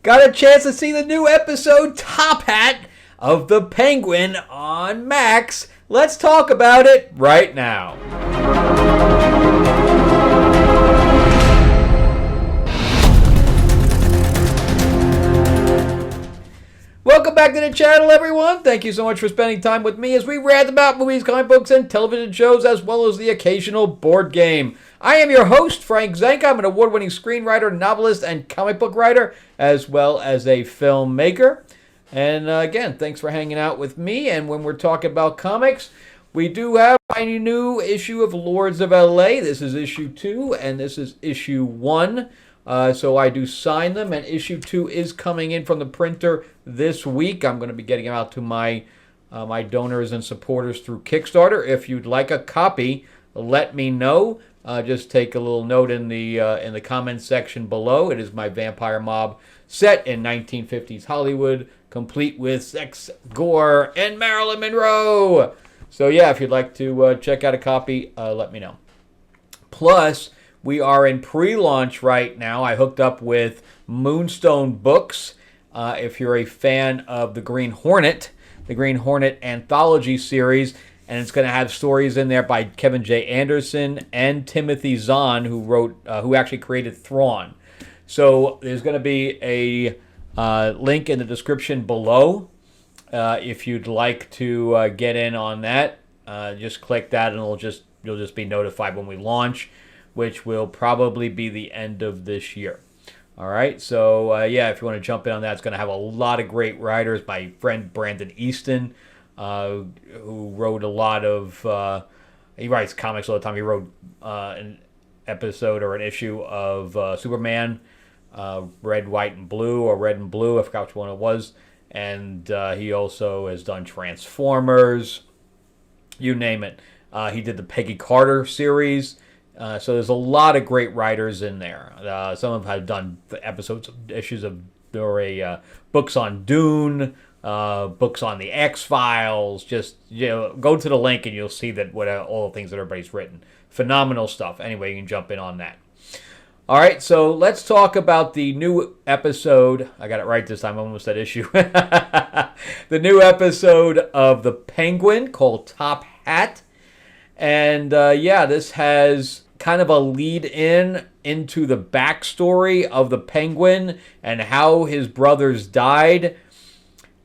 got a chance to see the new episode Top Hat of The Penguin on Max. Let's talk about it right now. Welcome back to the channel, everyone. Thank you so much for spending time with me as we rant about movies, comic books, and television shows, as well as the occasional board game. I am your host, Frank Zanca. I'm an award-winning screenwriter, novelist, and comic book writer, as well as a filmmaker. And again, thanks for hanging out with me. And when we're talking about comics, we do have a new issue of Lords of LA. This is issue 2, and this is issue 1. So I do sign them, and issue 2 is coming in from the printer this week. I'm going to be getting them out to my my donors and supporters through Kickstarter. If you'd like a copy, let me know. Just take a little note in the comments section below. It is my vampire mob set in 1950s Hollywood, complete with sex, gore, and Marilyn Monroe. So yeah, if you'd like to check out a copy, let me know. Plus, we are in pre-launch right now. I hooked up with Moonstone Books. If you're a fan of the Green Hornet anthology series, and it's going to have stories in there by Kevin J. Anderson and Timothy Zahn, who actually created Thrawn. So there's going to be a link in the description below. If you'd like to get in on that, just click that, and you'll just be notified when we launch, which will probably be the end of this year. All right, so yeah, if you want to jump in on that, it's going to have a lot of great writers. My friend Brandon Easton, who wrote a lot of, he writes comics all the time. He wrote an episode or an issue of Superman, Red, White, and Blue, or Red and Blue, I forgot which one it was. And he also has done Transformers, you name it. He did the Peggy Carter series. So there's a lot of great writers in there. Some of them have done issues of books on Dune, books on the X-Files. Just go to the link and you'll see that all the things that everybody's written. Phenomenal stuff. Anyway, you can jump in on that. All right, so let's talk about the new episode. I got it right this time. I almost said issue. The new episode of The Penguin called Top Hat. And yeah, this has kind of a lead-in into the backstory of the Penguin and how his brothers died.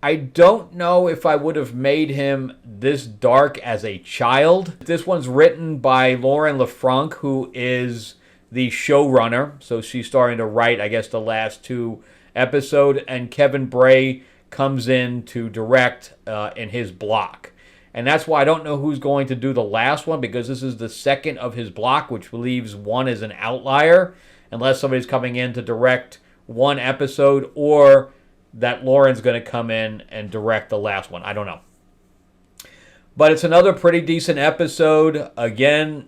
I don't know if I would have made him this dark as a child. This one's written by Lauren LaFranc, who is the showrunner. So she's starting to write, I guess, the last 2 episodes. And Kevin Bray comes in to direct in his block. And that's why I don't know who's going to do the last one, because this is the second of his block, which leaves one as an outlier, unless somebody's coming in to direct one episode, or that Lauren's going to come in and direct the last one. I don't know. But it's another pretty decent episode. Again,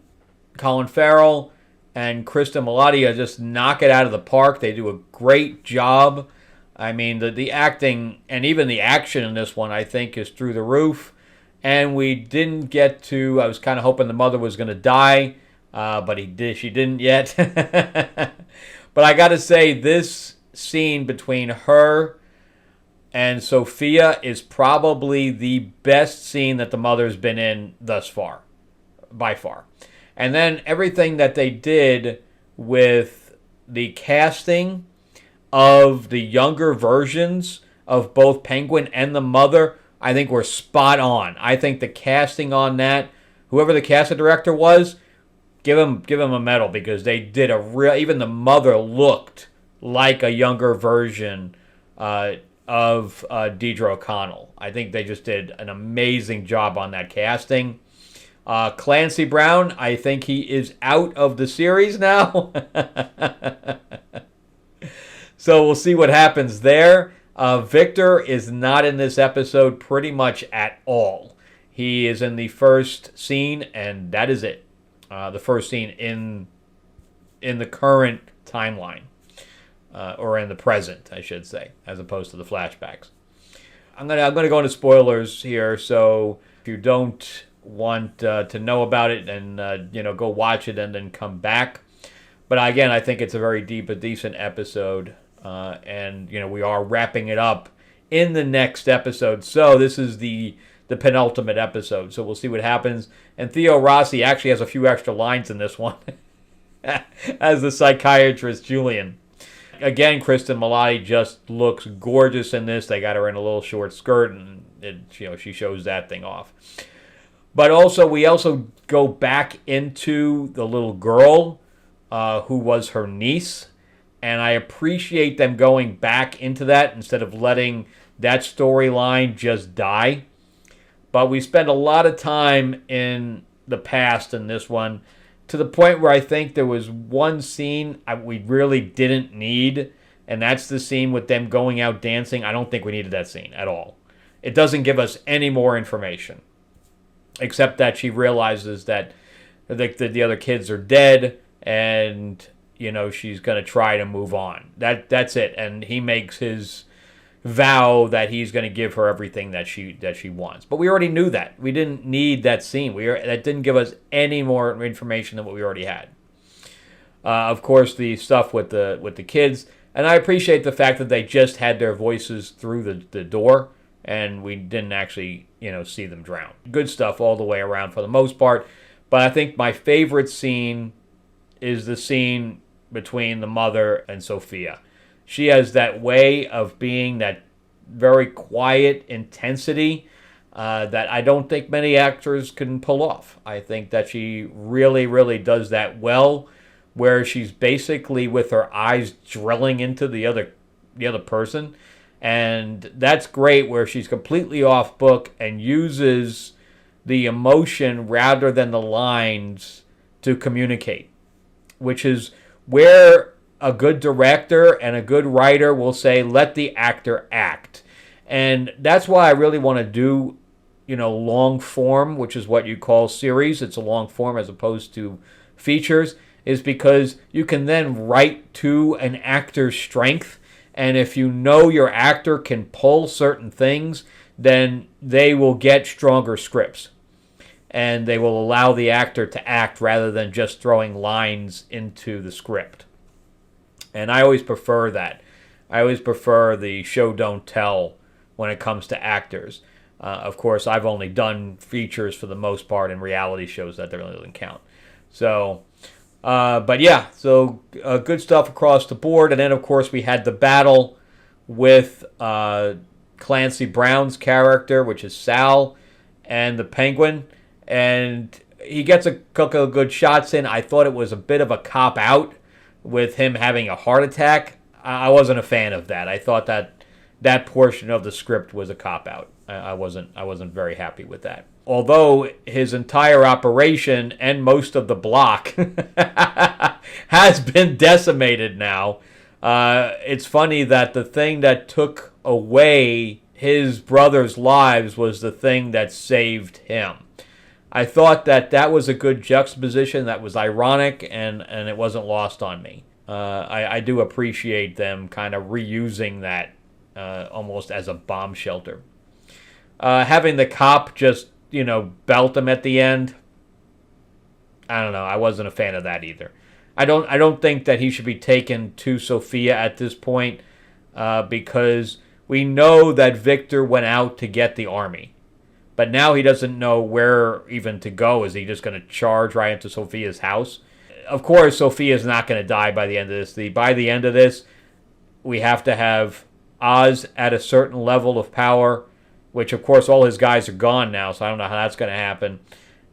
Colin Farrell and Kristen Milotti just knock it out of the park. They do a great job. I mean, the acting and even the action in this one, I think, is through the roof. And we didn't get to, I was kind of hoping the mother was going to die, but she didn't yet. But I got to say, this scene between her and Sophia is probably the best scene that the mother's been in thus far, by far. And then everything that they did with the casting of the younger versions of both Penguin and the mother, I think we're spot on. I think the casting on that, whoever the casting director was, give him a medal, because they did even the mother looked like a younger version of Deidre O'Connell. I think they just did an amazing job on that casting. Clancy Brown, I think he is out of the series now. So we'll see what happens there. Victor is not in this episode pretty much at all. He is in the first scene, and that is it. The first scene in the current timeline, or in the present, I should say, as opposed to the flashbacks. I'm gonna go into spoilers here, so if you don't want to know about it, and go watch it and then come back. But again, I think it's a very decent episode. And, we are wrapping it up in the next episode. So this is the penultimate episode. So we'll see what happens. And Theo Rossi actually has a few extra lines in this one as the psychiatrist Julian. Again, Kristen Milotti just looks gorgeous in this. They got her in a little short skirt, and she shows that thing off. But also, we also go back into the little girl who was her niece, and I appreciate them going back into that instead of letting that storyline just die. But we spend a lot of time in the past in this one, to the point where I think there was one scene we really didn't need, and that's the scene with them going out dancing. I don't think we needed that scene at all. It doesn't give us any more information, except that she realizes that the other kids are dead, and she's going to try to move on. That's it. And he makes his vow that he's going to give her everything that she wants. But we already knew that. We didn't need that scene. That didn't give us any more information than what we already had. Of course, the stuff with the kids, and I appreciate the fact that they just had their voices through the door, and we didn't actually see them drown. Good stuff all the way around for the most part. But I think my favorite scene is the scene between the mother and Sophia. She has that way of being that very quiet intensity that I don't think many actors can pull off. I think that she really, really does that well, where she's basically with her eyes drilling into the other person. And that's great, where she's completely off book and uses the emotion rather than the lines to communicate, which is where a good director and a good writer will say, let the actor act. And that's why I really want to do, long form, which is what you call series. It's a long form as opposed to features, is because you can then write to an actor's strength. And if your actor can pull certain things, then they will get stronger scripts. And they will allow the actor to act rather than just throwing lines into the script. And I always prefer that. I always prefer the show don't tell when it comes to actors. Of course, I've only done features for the most part in reality shows. That really doesn't count. So, but yeah, so good stuff across the board. And then, of course, we had the battle with Clancy Brown's character, which is Sal, and the Penguin. And he gets a couple of good shots in. I thought it was a bit of a cop-out with him having a heart attack. I wasn't a fan of that. I thought that portion of the script was a cop-out. I wasn't very happy with that. Although his entire operation and most of the block has been decimated now. It's funny that the thing that took away his brother's lives was the thing that saved him. I thought that was a good juxtaposition. That was ironic, and it wasn't lost on me. I do appreciate them kind of reusing that almost as a bomb shelter. Having the cop just, belt him at the end, I don't know. I wasn't a fan of that either. I don't think that he should be taken to Sophia at this point because we know that Victor went out to get the army. But now he doesn't know where even to go. Is he just going to charge right into Sophia's house? Of course, Sophia's not going to die by the end of this. By the end of this, we have to have Oz at a certain level of power, which, of course, all his guys are gone now, so I don't know how that's going to happen.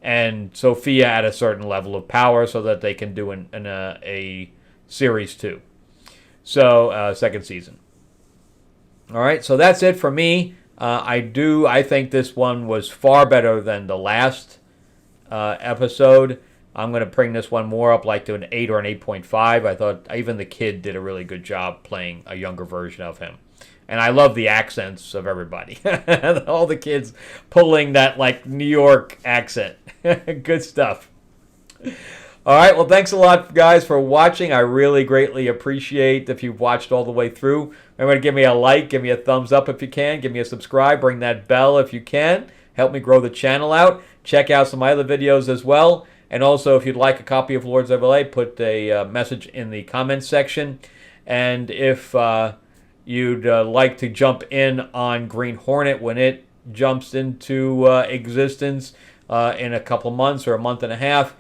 And Sophia at a certain level of power so that they can do a Series 2. So, second season. All right, so that's it for me. I think this one was far better than the last episode. I'm going to bring this one more up like to an 8 or an 8.5. I thought even the kid did a really good job playing a younger version of him. And I love the accents of everybody. All the kids pulling that like New York accent. Good stuff. All right, well, thanks a lot, guys, for watching. I really greatly appreciate if you've watched all the way through. Remember to give me a like, give me a thumbs up if you can, give me a subscribe, ring that bell if you can. Help me grow the channel out. Check out some of my other videos as well. And also, if you'd like a copy of Lords of LA, put a message in the comments section. And if you'd like to jump in on Green Hornet when it jumps into existence in a couple months or a month and a half,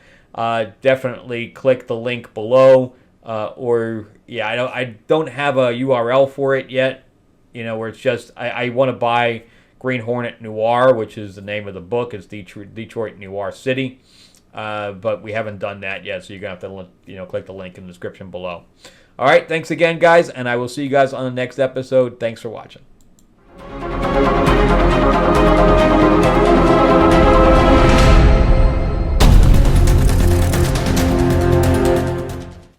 definitely click the link below. I don't have a URL for it yet. Where it's just I want to buy Green Hornet Noir, which is the name of the book. It's Detroit Noir City, but we haven't done that yet. So you're gonna have to click the link in the description below. All right, thanks again, guys, and I will see you guys on the next episode. Thanks for watching.